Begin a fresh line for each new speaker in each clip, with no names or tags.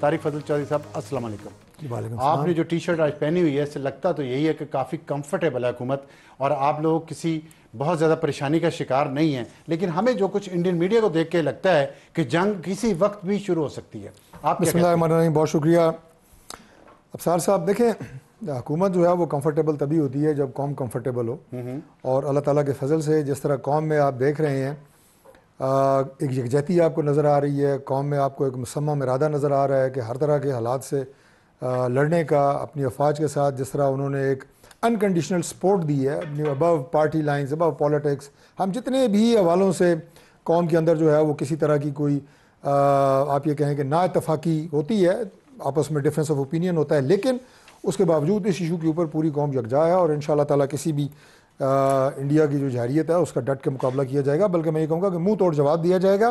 तारिक फजल चौधरी साहब, अस्सलाम वालेकुम।
वालेकुम।
आपने जो टी शर्ट आज पहनी हुई है, इससे लगता तो यही है कि काफ़ी कंफर्टेबल है हुकूमत और आप लोग किसी बहुत ज़्यादा परेशानी का शिकार नहीं है। लेकिन हमें जो कुछ इंडियन मीडिया को देख के लगता है कि जंग किसी वक्त भी शुरू हो सकती है। आप क्या कहते हैं?
बहुत शुक्रिया अफसार साहब। देखें, हुकूमत जो है वो कंफर्टेबल तभी होती है जब कौम कंफर्टेबल हो, और अल्लाह ताला के फजल से जिस तरह कौम में आप देख रहे हैं एक यकजहती आपको नज़र आ रही है, कौम में आपको एक मुसम्मम इरादा नज़र आ रहा है कि हर तरह के हालात से लड़ने का, अपनी अफवाज के साथ जिस तरह उन्होंने एक अनकंडीशनल सपोर्ट दी है above party lines, above politics. हम जितने भी हवालों से कौम के अंदर जो है वो किसी तरह की कोई आप ये कहें कि ना इत्तफाकी होती है, आपस में डिफरेंस ऑफ ओपिनियन होता है, लेकिन उसके बावजूद इस इशू के ऊपर पूरी कौम यकजा है और इंशाअल्लाह ताला किसी भी इंडिया की जो जारियत है उसका डट के मुकाबला किया जाएगा। बल्कि मैं ये कहूँगा कि मुंह तोड़ जवाब दिया जाएगा।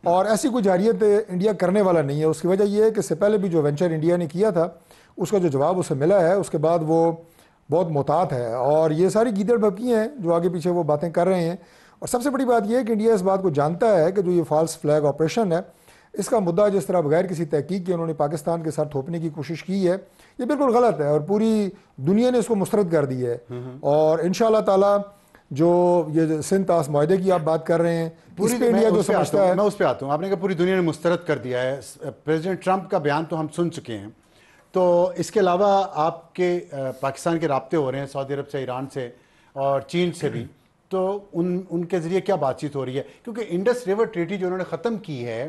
और ऐसी कोई जारियत इंडिया करने वाला नहीं है। उसकी वजह यह है कि इससे पहले भी जो वेंचर इंडिया ने किया था उसका जो जवाब उसे मिला है, उसके बाद वो बहुत मोहतात है। और ये सारी गीदड़ भपकी हैं जो आगे पीछे वो बातें कर रहे हैं। और सबसे बड़ी बात यह है कि इंडिया इस बात को जानता है कि जो ये फॉल्स फ्लैग ऑपरेशन है, इसका मुद्दा जिस तरह बगैर किसी तहकीक के उन्होंने पाकिस्तान के साथ थोपने की कोशिश की है, ये बिल्कुल गलत है और पूरी दुनिया ने इसको मुस्तरद कर दी है। और इंशाअल्लाह ताला जो ये सिंध तास मुआहदे की आप बात कर रहे हैं,
पूरी
इंडिया जो समझता है,
मैं उस पर आता हूँ। आपने कहा पूरी दुनिया ने मुस्तरद कर दिया है। प्रेसिडेंट ट्रंप का बयान तो हम सुन चुके हैं, तो इसके अलावा आपके पाकिस्तान के राब्ते हो रहे हैं सऊदी अरब से, ईरान से और चीन से भी, तो उनके ज़रिए क्या बातचीत हो रही है? क्योंकि इंडस रिवर ट्रीटी जो उन्होंने ख़त्म की है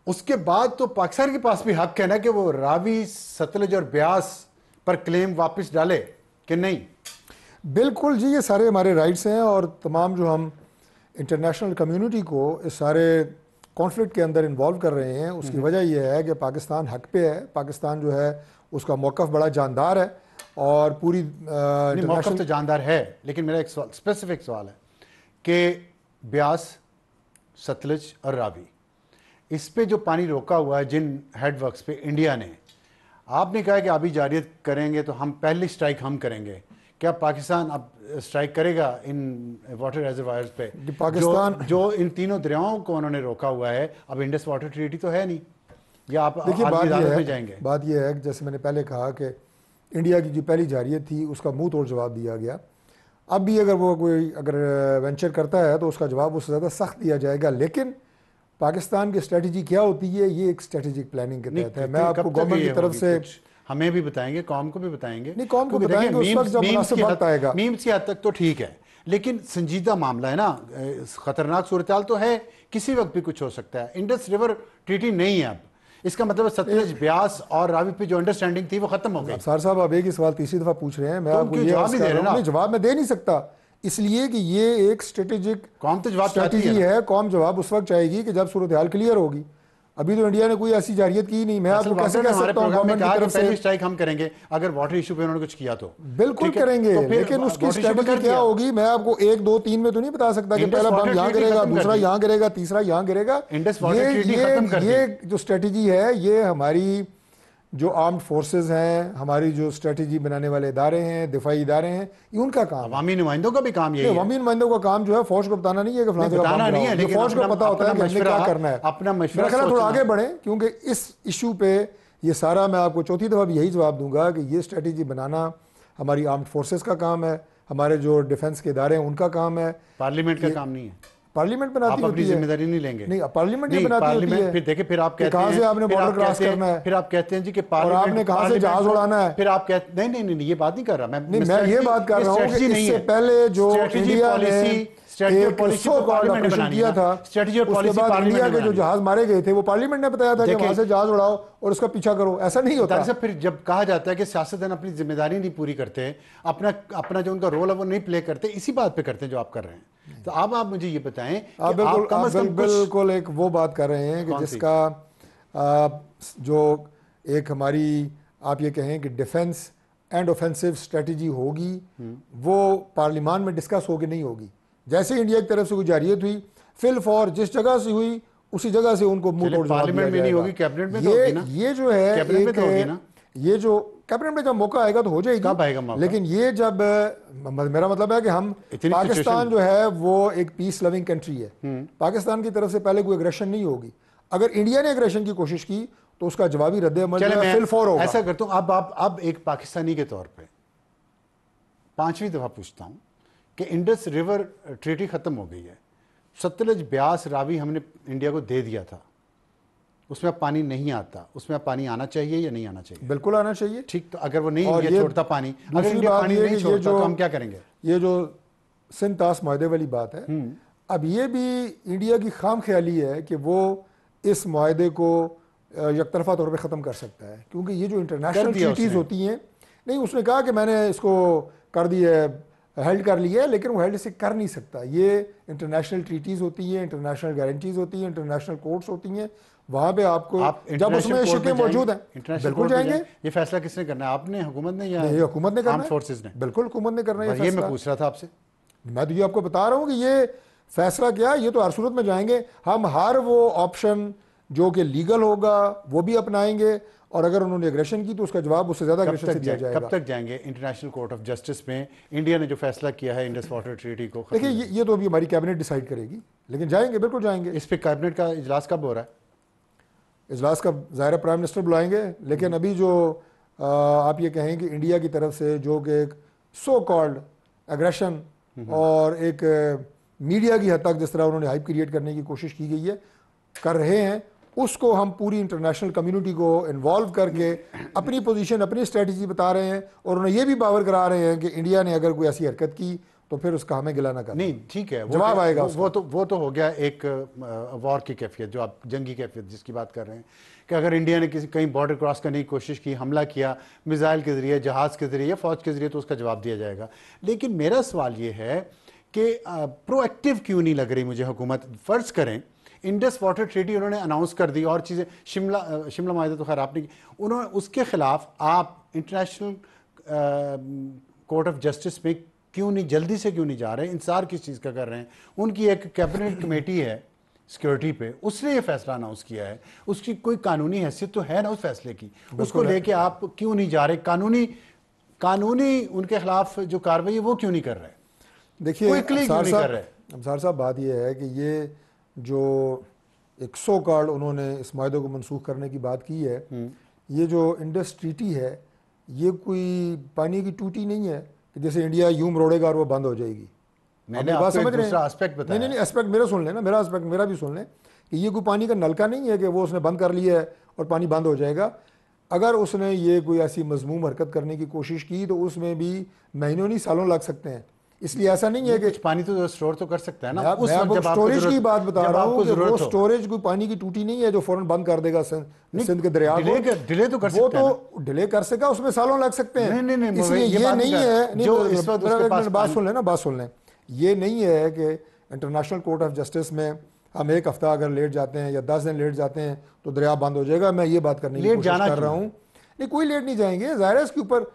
उसके बाद तो पाकिस्तान के पास भी हक है ना कि वो रावी, सतलज और ब्यास पर क्लेम वापस डाले कि नहीं?
बिल्कुल जी, ये सारे हमारे राइट्स हैं और तमाम जो हम इंटरनेशनल कम्युनिटी को इस सारे कॉन्फ्लिक्ट के अंदर इन्वॉल्व कर रहे हैं, उसकी वजह यह है कि पाकिस्तान हक पे है। पाकिस्तान जो है उसका मौक़िफ़ बड़ा जानदार है और पूरी
मौक़िफ़ तो जानदार है, लेकिन मेरा एक स्पेसिफिक सवाल है कि ब्यास, सतलज और रावी, इस पे जो पानी रोका हुआ है जिन हेडवर्क्स पे इंडिया ने, आपने कहा कि अभी जारियत करेंगे तो हम पहली स्ट्राइक हम करेंगे। क्या पाकिस्तान अब स्ट्राइक करेगा इन वाटर रिजर्वायर्स पे?
पाकिस्तान
जो इन तीनों दरियाओं को उन्होंने रोका हुआ है, अब इंडस वाटर ट्रीटी तो है नहीं, या आप अदालत में जाएंगे?
बात यह है कि जैसे मैंने पहले कहा कि इंडिया की जो पहली जारियत थी उसका मुंह तोड़ जवाब दिया गया। अब भी अगर वो कोई वेंचर करता है तो उसका जवाब उससे ज़्यादा सख्त दिया जाएगा। लेकिन पाकिस्तान की स्ट्रेटजी क्या होती है, ये एक स्ट्रेटेजिक प्लानिंग के तहत है। मैं आपको गवर्नमेंट की तरफ से
हमें भी बताएंगे, कौम को भी बताएंगे।
नहीं, कौम को बताएंगे उस वक्त जब मुनासिब वक्त आएगा।
मीम्स की हद तक तो ठीक है, लेकिन संजीदा मामला है ना, खतरनाक सूरत हाल तो है, किसी वक्त भी कुछ हो सकता है। इंडस रिवर ट्रीटी नहीं है अब, इसका मतलब सतलज, ब्यास और रावी पे जो अंडरस्टैंडिंग थी वो खत्म हो गई।
सर साहब, आप एक ही सवाल तीसरी दफा पूछ रहे हैं, मैं आपको जवाब में दे नहीं सकता, इसलिए कि ये एक स्ट्रेटेजिक
कौम तो जवाब
स्ट्रेटेजी है। कौम जवाब उस वक्त चाहेगी कि जब सूरत हाल क्लियर होगी। अभी तो इंडिया ने कोई ऐसी जारियत की नहीं। मैं आपको कैसे कह सकता हूं गवर्नमेंट की तरफ से
स्ट्राइक हम करेंगे अगर वाटर इशू पे उन्होंने कुछ किया तो?
बिल्कुल करेंगे, तो लेकिन उसकी स्ट्रेटेजी क्या होगी मैं आपको 1, 2, 3 में तो नहीं बता सकता कि पहला बम यहाँ गिरेगा, दूसरा यहाँ गिरेगा, तीसरा यहाँ गिरेगा। ये जो स्ट्रेटेजी है, ये हमारी जो आर्म्ड फोर्सेस हैं, हमारी जो स्ट्रेटजी बनाने वाले इदारे हैं, दिफाई इदारे हैं, ये उनका काम है।
अवामी नुमाइंदों का भी काम यही है।
अवामी नुमाइंदों का काम जो है फौज को बताना नहीं है कि फलाने का काम नहीं है, लेकिन फौज को पता होता है कि हमने क्या करना है।
अपना मशवरा
थोड़ा आगे बढ़े, क्योंकि इस इशू पे ये सारा मैं आपको चौथी दफा भी यही जवाब दूंगा कि ये स्ट्रेटजी बनाना हमारी आर्म्ड फोर्सेस का काम है, हमारे जो डिफेंस के इदारे हैं उनका काम है।
पार्लियामेंट का काम नहीं है।
पार्लियामेंट बनाती होती है,
जिम्मेदारी नहीं लेंगे।
नहीं, पार्लियामेंट ही बनाती होती है।
फिर देखिए, फिर आप कहते हैं
कहां से आपने बॉर्डर क्रॉस करना है,
फिर आप कहते हैं जी कि
पार्लियामेंट, आपने कहां से जहाज उड़ाना है,
फिर आप कहते नहीं, ये बात नहीं कर रहा मैं
ये बात कर रहा हूं कि इससे पहले जो इंडिया ने ऑपरेशन किया था, उसके बाद इंडिया के जो जहाज मारे गए थे वो पार्लियामेंट ने बताया था कि वहां से जहाज उड़ाओ और उसका पीछा करो। ऐसा नहीं होता।
फिर जब कहा जाता है कि सियासतदान अपनी जिम्मेदारी नहीं पूरी करते, अपना जो उनका रोल है वो नहीं प्ले करते, इसी बात पे करते हैं जो आप कर रहे हैं। तो अब आप मुझे ये बताएं,
आप बिल्कुल एक वो बात कर रहे हैं कि जिसका जो एक हमारी आप ये कहें कि डिफेंस एंड ऑफेंसिव स्ट्रेटजी होगी, वो पार्लियामान में डिस्कस होगी नहीं होगी। जैसे इंडिया की तरफ से कोई जारियत हुई, फिल फॉर जिस जगह से हुई उसी जगह से उनको मुंह तोड़
पार्लियामेंट में नहीं होगी, कैबिनेट में तो होगी ना।
ये जो है ये जो कैबिनेट में जब मौका आएगा तो हो जाएगी।
कब आएगा मौका?
लेकिन ये जब मेरा मतलब है कि हम पाकिस्तान जो है वो एक पीस लविंग कंट्री है, पाकिस्तान की तरफ से पहले कोई एग्रेशन नहीं होगी। अगर इंडिया ने एग्रेशन की कोशिश की तो उसका जवाबी रद्द-ए-अमल
चले मैं
फिल फौर होगा।
ऐसा करता हूं, अब एक पाकिस्तानी के तौर पे 5वीं दफा पूछता हूं कि इंडस रिवर ट्रीटी खत्म हो गई है, सतलज, ब्यास, रावी हमने इंडिया को दे दिया था, उसमें अब पानी नहीं आता, उसमें अब पानी आना चाहिए या नहीं आना चाहिए?
बिल्कुल आना चाहिए।
ठीक, तो अगर वो नहीं
और
इंडिया छोड़ता पानी, अगर
दूसरी
इंडिया
बात
पानी
ये
नहीं
कि ये
छोड़ता
जो
तो हम क्या करेंगे?
ये जो सिंध तास माहदे वाली बात है, अब ये भी इंडिया की खाम ख्याली है कि वो इस माहदे को यकतरफा तौर पे ख़त्म कर सकता है, क्योंकि ये जो इंटरनेशनल ट्रीटीज़ होती हैं, नहीं उसने कहा कि मैंने इसको कर दिया है, हेल्ड कर लिया है, लेकिन वो हेल्ड इसे कर नहीं सकता। ये इंटरनेशनल ट्रीटीज़ होती हैं, इंटरनेशनल गारंटीज़ होती हैं, इंटरनेशनल कोर्ट्स होती हैं, वहाँ पे आपको जब उसमें शिकें मौजूद हैं बिल्कुल जाएंगे।
ये फैसला किसने करना है, आपने, हुकूमत ने, या
ये हुकूमत ने करना है?
फोर्सेस ने?
बिल्कुल हुकूमत ने करना है।
ये मैं पूछ रहा था आपसे।
मैं तो ये आपको बता रहा हूँ कि ये फैसला क्या, ये तो हर सूरत में जाएंगे हम, हर वो ऑप्शन जो कि लीगल होगा वो भी अपनाएंगे, और अगर उन्होंने एग्रेशन की तो उसका जवाब उससे ज्यादा एग्रेशन से दिया जाएगा।
कब तक जाएंगे इंटरनेशनल कोर्ट ऑफ जस्टिस में? इंडिया ने जो फैसला किया है इंडस वाटर ट्रीटी को,
देखिए ये तो अभी हमारी कैबिनेट डिसाइड करेगी, लेकिन जाएंगे, बिल्कुल जाएंगे।
इस पे कैबिनेट का इजलास कब हो रहा है?
इजलास का ज़ाहिर प्राइम मिनिस्टर बुलाएंगे, लेकिन अभी जो आप ये कहें कि इंडिया की तरफ से जो कि एक सो कॉल्ड एग्रेशन और एक मीडिया की हद तक जिस तरह उन्होंने हाइप क्रिएट करने की कोशिश की गई है, कर रहे हैं, उसको हम पूरी इंटरनेशनल कम्युनिटी को इन्वॉल्व करके अपनी पोजीशन, अपनी स्ट्रेटजी बता रहे हैं, और उन्हें यह भी बावर करा रहे हैं कि इंडिया ने अगर कोई ऐसी हरकत की तो फिर उसका हमें गिला ना करना।
नहीं, ठीक है,
जवाब आएगा।
वो तो हो गया एक वॉर की कैफियत, जो आप जंगी कैफियत जिसकी बात कर रहे हैं, कि अगर इंडिया ने कहीं बॉर्डर क्रॉस करने की कोशिश की, हमला किया मिसाइल के जरिए, जहाज के जरिए, फौज के जरिए, तो उसका जवाब दिया जाएगा। लेकिन मेरा सवाल ये है कि प्रोएक्टिव क्यों नहीं लग रही मुझे हुकूमत? फर्ज करें इंडस वाटर ट्रीटी उन्होंने अनाउंस कर दी और चीज़ें, शिमला माहिदा तो खैर आपने, उन्होंने उसके खिलाफ आप इंटरनेशनल कोर्ट ऑफ जस्टिस में क्यों नहीं, जल्दी से क्यों नहीं जा रहे? इंतजार किस चीज़ का कर रहे हैं? उनकी एक कैबिनेट कमेटी है सिक्योरिटी पे, उसने ये फैसला अनाउंस किया है, उसकी कोई कानूनी हैसियत तो है ना उस फैसले की, उसको लेके आप क्यों नहीं जा रहे? कानूनी उनके खिलाफ जो कार्रवाई है वो क्यों नहीं कर रहे?
देखिए अब्सार साहब, बात यह है कि ये जो एक सो कॉल्ड उन्होंने इस मायदे को मनसूख करने की बात की है, ये जो इंडस ट्रीटी है, ये कोई पानी की टूटी नहीं है कि जैसे इंडिया यूं मरोड़ेगा और वो बंद हो जाएगी।
मैंने बात समझ रहे हैं? एस्पेक्ट बताया।
नहीं, एस्पेक्ट मेरा सुन लेना, मेरा एस्पेक्ट मेरा भी सुन लें कि ये कोई पानी का नलका नहीं है कि वो उसने बंद कर लिया है और पानी बंद हो जाएगा। अगर उसने ये कोई ऐसी मजमूम हरकत करने की कोशिश की तो उसमें भी महीनों नहीं सालों लग सकते हैं। इसलिए ऐसा नहीं है कि
कुछ पानी तो स्टोर तो कर सकता है ना।
उस वक्त स्टोरेज की बात बता रहा हूँ कि वो स्टोरेज कोई पानी की टूटी नहीं है जो फौरन बंद कर देगा सिंध के दरिया को।
डिले तो कर सकता है,
वो तो डिले कर सकेगा, उसमें सालों लग सकते हैं।
नहीं,
इसलिए ये नहीं है, जो इस वक्त बात सुन लें, ये नहीं है कि इंटरनेशनल कोर्ट ऑफ जस्टिस में हम एक हफ्ता अगर लेट जाते हैं या 10 दिन लेट जाते हैं तो दरिया बंद हो जाएगा। मैं ये बात करने की कोशिश कर रहा हूँ, नहीं कोई लेट नहीं जाएंगे, ज़ाहिर है इसके ऊपर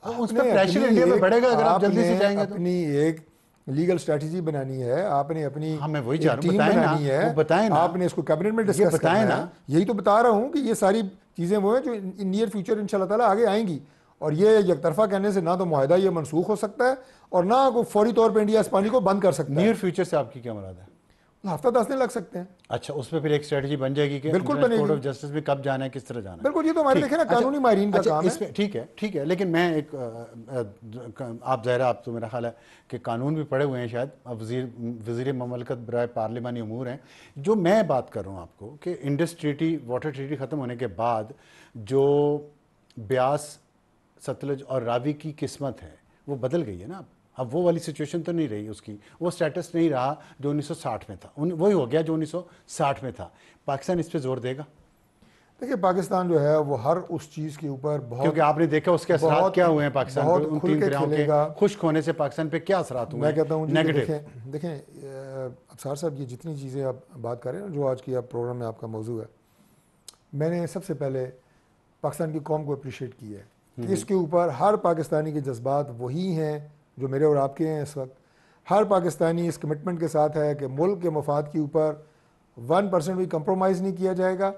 प्रेशर इंडिया में बढ़ेगा अगर आप जल्दी से जाएंगे तो।
अपनी एक लीगल स्ट्रेटजी बनानी है, आपने अपनी
टीम
बनानी है, आपने इसको कैबिनेट में डिस्कस करना है। यही तो बता रहा हूँ कि ये सारी चीज़ें वो हैं जो नियर फ्यूचर इंशाल्लाह ताला आगे आएंगी, और ये एकतरफा कहने से ना तो मुआहदा ये मनसूख हो सकता है और ना को फौरी तौर पर इंडिया इस पानी को बंद कर सकता है।
नियर फ्यूचर से आपकी क्या मुराद है?
हफ्ता 10 दिन लग सकते हैं।
अच्छा, उसमें फिर एक स्ट्रेटजी बन जाएगी कि
बिल्कुल बनेगी,
कोर्ट ऑफ जस्टिस में कब जाना है, किस तरह जाना है।
बिल्कुल, ये तो हमारे देखें ना कानूनी माहिरीन का काम है।
ठीक है, लेकिन मैं एक आप ज़ाहिर आप तो मेरा ख्याल है कि कानून भी पढ़े हुए हैं शायद, अब वज़ीर ममलकत बराए पार्लिमानी उमूर हैं। जो मैं बात कर रहा हूँ आपको कि इंडस ट्रीटी, वाटर ट्रीटी ख़त्म होने के बाद जो ब्यास, सतलज और रावी की किस्मत है वो बदल गई है ना। अब वो वाली सिचुएशन तो नहीं रही, उसकी वो स्टेटस नहीं रहा जो 1960 में था, वही हो गया जो 1960 में था। पाकिस्तान इस पे जोर देगा?
देखिए, पाकिस्तान जो है वो हर उस चीज़ के ऊपर बहुत,
क्योंकि आपने देखा उसके असरात क्या हुए हैं पाकिस्तान पे, उन 3 दरियाओं के खुश्क होने से पाकिस्तान पे क्या असरात हुए?
मैं कहता हूँ
नेगेटिव।
देखें अफसार साहब, ये जितनी चीज़ें आप बात कर रहे हैं, जो आज की आप प्रोग्राम में आपका मौजू है, मैंने सबसे पहले पाकिस्तान की कौम को अप्रिशिएट किया है कि इसके ऊपर हर पाकिस्तानी के जज्बात वही हैं जो मेरे और आपके हैं इस वक्त। हर पाकिस्तानी इस कमिटमेंट के साथ है कि मुल्क के मफाद के ऊपर 1% भी कंप्रोमाइज़ नहीं किया जाएगा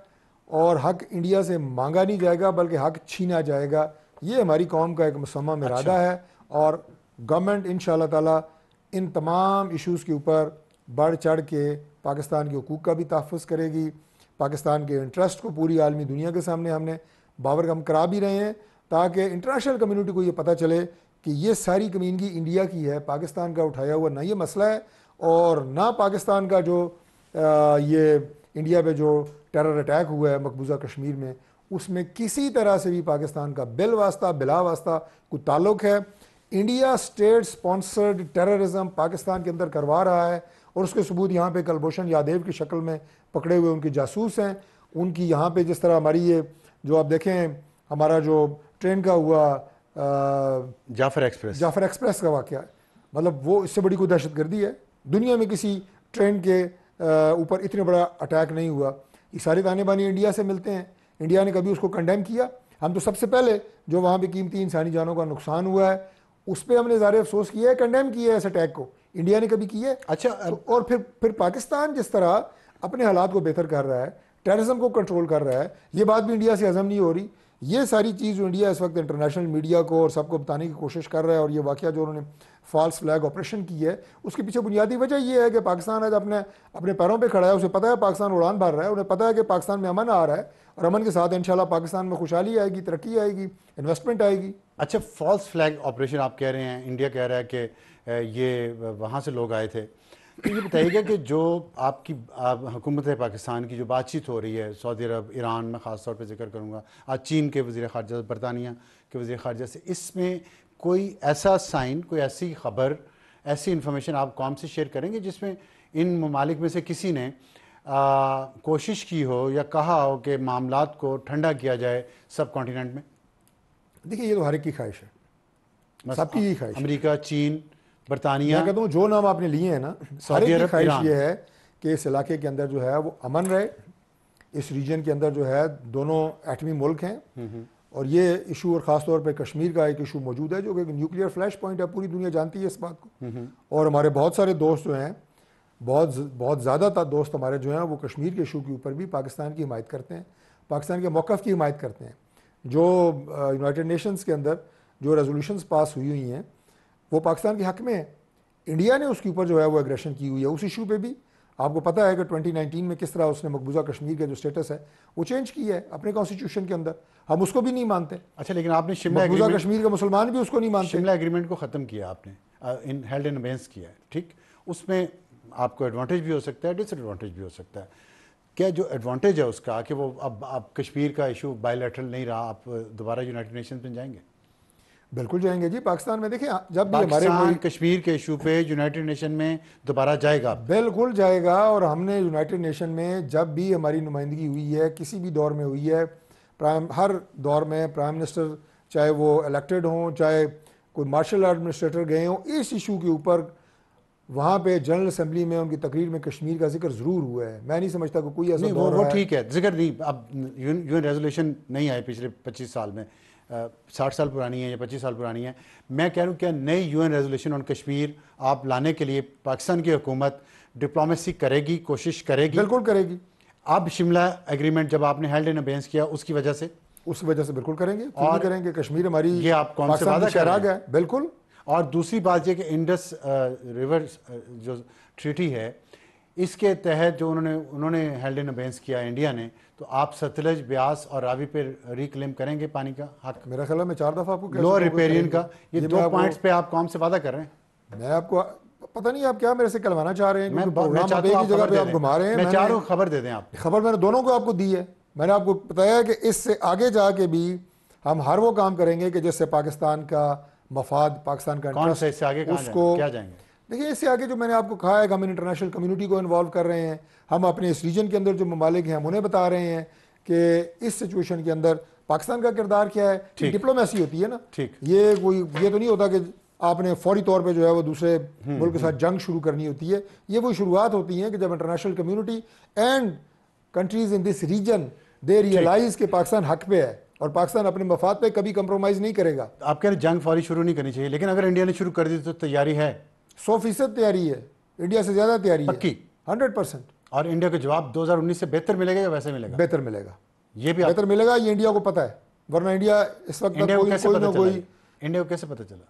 और हक इंडिया से मांगा नहीं जाएगा बल्कि हक छीना जाएगा। ये हमारी कौम का एक मुसम्मा इरादा है, और गवर्नमेंट इंशाअल्लाह ताला इन तमाम इशूज़ के ऊपर बढ़ चढ़ के पाकिस्तान के हुकूक का भी तहफ़्फ़ुज़ करेगी, पाकिस्तान के इंटरेस्ट को पूरी आलमी दुनिया के सामने हमने बावर हम करा भी रहे हैं, ताकि इंटरनेशनल कम्युनिटी को ये पता चले कि ये सारी कमीनगी इंडिया की है, पाकिस्तान का उठाया हुआ ना ये मसला है, और ना पाकिस्तान का जो ये इंडिया पे जो टेरर अटैक हुआ है मकबूजा कश्मीर में, उसमें किसी तरह से भी पाकिस्तान का बिल वास्ता बिला वास्ता कोई ताल्लुक है। India state sponsored terrorism Pakistan के अंदर करवा रहा है, और उसके सबूत यहाँ पे कुलभूषण यादव की शक्ल में पकड़े हुए उनके जासूस हैं। उनकी यहाँ पे जिस तरह हमारी ये जो आप देखें हमारा जो ट्रेन का हुआ
जाफर एक्सप्रेस
का वाक़या है, मतलब वो इससे बड़ी कोई दहशतगर्दी है। दुनिया में किसी ट्रेन के ऊपर इतने बड़ा अटैक नहीं हुआ। ये सारे ताने बाने इंडिया से मिलते हैं। इंडिया ने कभी उसको कंडेम किया? हम तो सबसे पहले जो वहाँ पे कीमती इंसानी जानों का नुकसान हुआ है उस पर हमने ज़ाहिर अफसोस किया है, कंडेम किया है इस अटैक को। इंडिया ने कभी किया है?
अच्छा,
तो और फिर पाकिस्तान जिस तरह अपने हालात को बेहतर कर रहा है, टेररिज्म को कंट्रोल कर रहा है, ये बात भी इंडिया से हजम नहीं हो रही। ये सारी चीज़ जो इंडिया इस वक्त इंटरनेशनल मीडिया को और सबको बताने की कोशिश कर रहा है, और ये वाक़या जो उन्होंने फॉल्स फ्लैग ऑपरेशन की है, उसके पीछे बुनियादी वजह ये है कि पाकिस्तान आज अपने पैरों पे खड़ा है। उसे पता है पाकिस्तान उड़ान भर रहा है, उन्हें पता है कि पाकिस्तान में अमन आ रहा है, और अमन के साथ इंशाल्लाह पाकिस्तान में खुशहाली आएगी, तरक्की आएगी, इन्वेस्टमेंट आएगी।
अच्छा, फॉल्स फ्लैग ऑपरेशन आप कह रहे हैं, इंडिया कह रहा है कि ये वहाँ से लोग आए थे, तो ये बताइएगा कि जो आपकी हुकूमत पाकिस्तान की जो बातचीत हो रही है सऊदी अरब, ईरान, में ख़ास तौर पे जिक्र करूँगा, आज चीन के वज़ीर ख़ारजा, बरतानिया के वज़ीर ख़ारजा से, इसमें कोई ऐसा साइन, कोई ऐसी ख़बर, ऐसी इन्फॉर्मेशन आप कौम से शेयर करेंगे जिसमें इन ममालिक में से किसी ने कोशिश की हो या कहा हो कि मामलात को ठंडा किया जाए सब कॉन्टिनेंट में?
देखिए, ये तो हर एक की ख्वाहिश है, सबकी ही ख्वाहिश।
अमेरिका, चीन, बरतानिया,
मैं कहता हूँ जो नाम आपने लिए हैं ना, सारे की ख्वाहिश ये है कि इस इलाके के अंदर जो है वो अमन रहे। इस रीजन के अंदर जो है दोनों एटमी मुल्क हैं, और ये इशू और ख़ास तौर पे कश्मीर का एक इशू मौजूद है जो कि न्यूक्लियर फ्लैश पॉइंट है, पूरी दुनिया जानती है इस बात को। और हमारे बहुत सारे दोस्त जो हैं, बहुत ज़्यादा दोस्त हमारे जो हैं वो कश्मीर के इशू के ऊपर भी पाकिस्तान की हिमायत करते हैं, पाकिस्तान के मौक़िफ़ की हिमायत करते हैं। जो यूनाइटेड नेशंस के अंदर जो रेजोल्यूशंस पास हुई हैं वो पाकिस्तान के हक़ में है। इंडिया ने उसके ऊपर जो है वो एग्रेशन की हुई है उस इशू पे भी। आपको पता है कि 2019 में किस तरह उसने मकबूजा कश्मीर का जो स्टेटस है वो चेंज किया है अपने कॉन्स्टिट्यूशन के अंदर। हम उसको भी नहीं मानते।
अच्छा, लेकिन आपने शिमला
मकबूजा कश्मीर का मुसलमान भी उसको नहीं मानते।
शिमला एग्रीमेंट को ख़त्म किया आपने, हेल्ड इन अबेंस किया है, ठीक। उसमें आपको एडवांटेज भी हो सकता है, डिसएडवांटेज भी हो सकता है। क्या जो एडवांटेज है उसका कि वो अब कश्मीर का इशू बायलैटरल नहीं रहा, आप दोबारा यूनाइटेड नेशंस में जाएंगे?
बिल्कुल जाएंगे जी। पाकिस्तान में देखिए, जब भी हमारे
कश्मीर के इशू पे यूनाइटेड नेशन में दोबारा जाएगा?
बिल्कुल जाएगा। और हमने यूनाइटेड नेशन में जब भी हमारी नुमाइंदगी हुई है, किसी भी दौर में हुई है, हर दौर में प्राइम मिनिस्टर चाहे वो इलेक्टेड हों, चाहे कोई मार्शल एडमिनिस्ट्रेटर गए हों, इस इशू के ऊपर वहाँ पे जनरल असेंबली में उनकी तकरीर में कश्मीर का जिक्र ज़रूर हुआ है। मैं नहीं समझता कि कोई ऐसा दौर
वो ठीक है, जिक्र नहीं। अब यूएन रेजोल्यूशन नहीं आए पिछले 25 साल में, 60 साल पुरानी है या 25 साल पुरानी है। मैं कह रहा हूँ क्या नई यूएन रेजोल्यूशन ऑन कश्मीर आप लाने के लिए पाकिस्तान की हुकूमत डिप्लोमेसी करेगी, कोशिश करेगी?
बिल्कुल करेगी।
अब शिमला एग्रीमेंट जब आपने हेल्ड इन अबेंस किया उसकी वजह से
बिल्कुल करेंगे। और करेंगे। कश्मीर हमारी
ये आप कौन से वादा कर रहे हैं?
बिल्कुल।
और दूसरी बात यह कि इंडस रिवर जो ट्रीटी है इसके तहत जो उन्होंने हेल्ड इन अबेंस किया इंडिया ने, तो आप सतलज, ब्यास और रावी पे रिक्लेम करेंगे पानी का हक?
मेरा ख्याल है मैं 4 दफ़ा आपको
लोअर रिपेरियन का ये 2 पॉइंट्स पे आप कौन से वादा कर रहे हैं?
मैं आपको पता नहीं आप क्या मेरे से कहलवाना चाह रहे हैं।
मैं
जगह पे आप घुमा रहे हैं।
मैं चाह रहा हूँ खबर दे दें आप।
खबर मैंने दोनों को आपको दी है। मैंने आपको बताया कि इससे आगे जाके भी हम हर वो काम करेंगे कि जिससे पाकिस्तान का मफाद, पाकिस्तान का
इंटरेस्ट, इससे आगे उसको क्या जाएंगे?
देखिए, इससे आगे जो मैंने आपको कहा है कि हम इंटरनेशनल कम्युनिटी को इन्वॉल्व कर रहे हैं। हम अपने इस रीजन के अंदर जो ममालिक हैं हम उन्हें बता रहे हैं कि इस सिचुएशन के अंदर पाकिस्तान का किरदार क्या है। डिप्लोमेसी होती है ना,
ठीक।
ये तो नहीं होता कि आपने फौरी तौर पे जो है वो दूसरे मुल्क के साथ जंग शुरू करनी होती है। ये वो शुरुआत होती है कि जब international community and countries in this region they realise कि पाकिस्तान हक पे है और पाकिस्तान अपने मफाद पे कभी कंप्रोमाइज नहीं करेगा।
आप कह रहे जंग फौरी शुरू नहीं करनी चाहिए, लेकिन अगर इंडिया ने शुरू कर दी तो तैयारी है?
100% तैयारी है, इंडिया से ज्यादा तैयारी है, 100%।
और इंडिया का जवाब 2019 से बेहतर मिलेगा या वैसे मिलेगा?
बेहतर मिलेगा।
ये भी
बेहतर मिलेगा, ये इंडिया को पता है। वरना इंडिया इस वक्त
इंडिया को कैसे पता चला?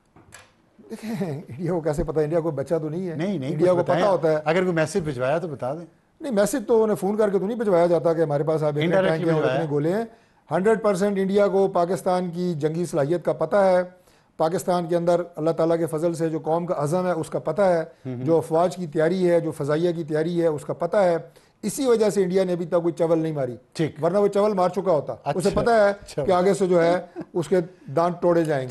देखें, इंडिया को कैसे पता? इंडिया को बच्चा तो नहीं है।
नहीं,
इंडिया को पता होता है।
अगर कोई मैसेज भिजवाया तो बता दें।
नहीं, मैसेज तो उन्हें फ़ोन करके तो नहीं भिजवाया जाता कि हमारे पास आप इतने
Indirectly
टैंक हैं और
भिजवाया।
इतने गोले हैं। 100% इंडिया को पाकिस्तान की जंगी सलाहियत का पता है, पाकिस्तान के अंदर अल्लाह ताला के फजल से जो कौम का अज़म है उसका पता है, जो अफवाज की तैयारी है, जो फ़ज़ाइया की तैयारी है उसका पता है। इसी वजह से इंडिया ने अभी तक कोई चवल नहीं मारी,
ठीक।
वरना वो चवल मार चुका होता। उसे
अच्छा,
पता है
अच्छा।
कि आगे से जो है उसके दांत तोड़े जाएंगे।